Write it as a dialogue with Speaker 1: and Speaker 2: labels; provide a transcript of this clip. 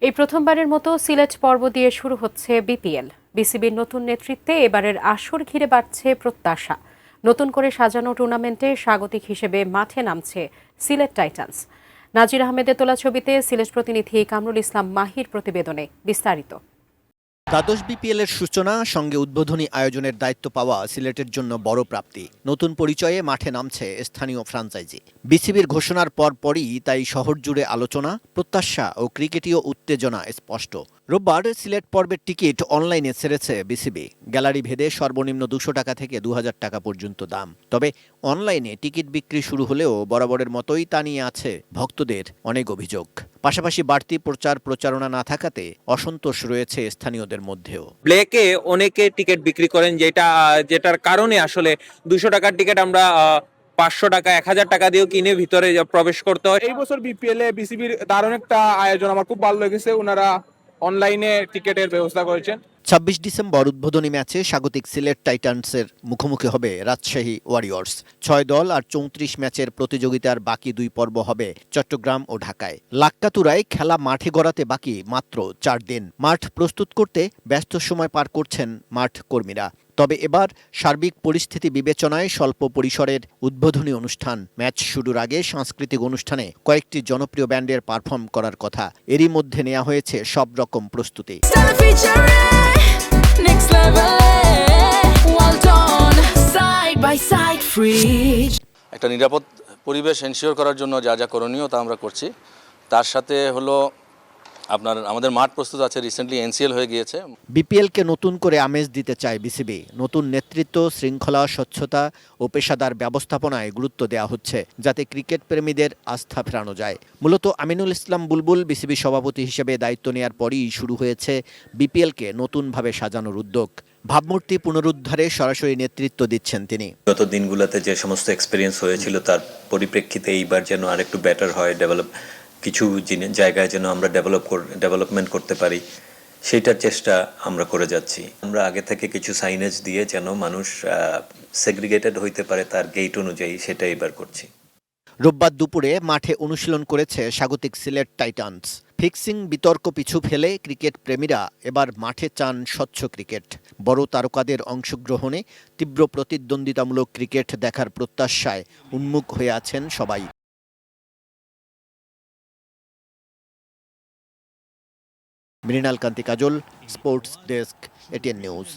Speaker 1: এই প্রথমবারের মতো সিলেট পর্ব দিয়ে শুরু হচ্ছে বিপিএল। বিসিবির নতুন নেতৃত্বে এবারের আসর ঘিরে বাড়ছে প্রত্যাশা। নতুন করে সাজানো টুর্নামেন্টে স্বাগতিক হিসেবে মাঠে নামছে সিলেট টাইটান্স। নাজির আহমেদের তোলা ছবিতে সিলেট প্রতিনিধি কামরুল ইসলাম মাহির প্রতিবেদনে বিস্তারিত।
Speaker 2: দ্বাদশ বিপিএল এর সূচনা সঙ্গে উদ্বোধনী আয়োজনের দায়িত্ব পাওয়া সিলেটের জন্য বড় প্রাপ্তি। নতুন পরিচয়ে মাঠে নামছে স্থানীয় ফ্রাঞ্চাইজি। বিসিবির ঘোষণার পরপরই তাই শহর জুড়ে আলোচনা, প্রত্যাশা ও ক্রিকেটীয় উত্তেজনা স্পষ্ট। রোববার সিলেট পর্বের টিকিট অনলাইনে ছেড়েছে বিসিবি। গ্যালারি ভেদে সর্বনিম্ন 200 টাকা থেকে 2000 টাকা পর্যন্ত দাম। তবে অনলাইনে টিকিট বিক্রি শুরু হলেও বরাবরের মতোই তা নিয়ে আছে ভক্তদের অনেক অভিযোগ। পাশাপাশি বাড়তি প্রচারণা না থাকাতে অসন্তোষ রয়েছে স্থানীয়দের মধ্যেও।
Speaker 3: ব্ল্যাকে অনেকে টিকিট বিক্রি করেন, যেটার কারণে আসলে 200 টাকার টিকিট আমরা 500 টাকা 1000 টাকা দিয়েও কিনে ভিতরে প্রবেশ করতে হয়।
Speaker 4: এই বছর বিপিএল এ বিসিবির দারুণ একটা আয়োজন, আমার খুব ভালো লেগেছে। ওনারা অনলাইনে টিকিটের ব্যবস্থা করেছেন।
Speaker 2: 26 ডিসেম্বর উদ্বোধনী ম্যাচে স্বাগতিক সিলেট টাইটান্সের মুখোমুখি হবে রাজশাহী ওয়ারিয়র্স। 6 দল আর 34 ম্যাচের প্রতিযোগিতার বাকি 2 পর্ব হবে চট্টগ্রাম ও ঢাকায়। লাক্কাতুরায় খেলা মাঠে গড়াতে বাকি মাত্র 4 দিন। মাঠ প্রস্তুত করতে ব্যস্ত সময় পার করছেন মাঠ কর্মীরা। তবে এবার সার্বিক পরিস্থিতি বিবেচনায় স্বল্প পরিসরের উদ্বোধনী অনুষ্ঠান। ম্যাচ শুরুর আগে সাংস্কৃতিক অনুষ্ঠানে কয়েকটি জনপ্রিয় ব্যান্ডের পারফর্ম করার কথা। এরই মধ্যে নেওয়া হয়েছে সব রকম প্রস্তুতি।
Speaker 5: একটা নিরাপদ পরিবেশ এনশিওর করার জন্য যা যা করণীয় তা আমরা করছি। তার সাথে হলো আমাদের মাঠ প্রস্তুত আছে, রিসেন্টলি এনসিএল হয়ে গিয়েছে।
Speaker 2: বিপিএলকে নতুন করে আমেজ দিতে চায় বিসিবি। নতুন নেতৃত্ব, শৃঙ্খলা, স্বচ্ছতা ও পেশাদার ব্যবস্থাপনায় গুরুত্ব দেওয়া হচ্ছে, যাতে ক্রিকেট প্রেমীদের আস্থা ফেরানো যায়। মূলত আমিনুল ইসলাম বুলবুল বিসিবি সভাপতি হিসেবে দায়িত্ব নেয়ার পরই শুরু হয়েছে বিপিএলকে নতুনভাবে সাজানোর উদ্যোগ। ভাবমূর্তি পুনরুদ্ধারে সরাসরি নেতৃত্ব দিচ্ছেন তিনি।
Speaker 6: গত দিনগুলোতে যে সমস্ত এক্সপিরিয়েন্স হয়েছিল তার পরিপ্রেক্ষিতে এইবার যেন আরেকটু বেটার হয়, কিছু জায়গায় যেন আমরা ডেভেলপমেন্ট করতে পারি, সেইটার চেষ্টা আমরা করে যাচ্ছি। আমরা আগে থেকে কিছু সাইনেজ দিয়ে যেন মানুষ সেগ্রিগেটেড হইতে পারে তার গেট অনুযায়ী, সেটা এবার করছি।
Speaker 2: রোববার দুপুরে মাঠে অনুশীলন করেছে স্বাগতিক সিলেট টাইটান্স। ফিক্সিং বিতর্ক পিছু ফেলে ক্রিকেট প্রেমীরা এবার মাঠে চান স্বচ্ছ ক্রিকেট। বড় তারকাদের অংশগ্রহণে তীব্র প্রতিদ্বন্দ্বিতামূলক ক্রিকেট দেখার প্রত্যাশায় উন্মুখ হয়ে আছেন সবাই। মৃণাল কান্তি কাজল, স্পোর্টস ডেস্ক, এটিএন নিউজ।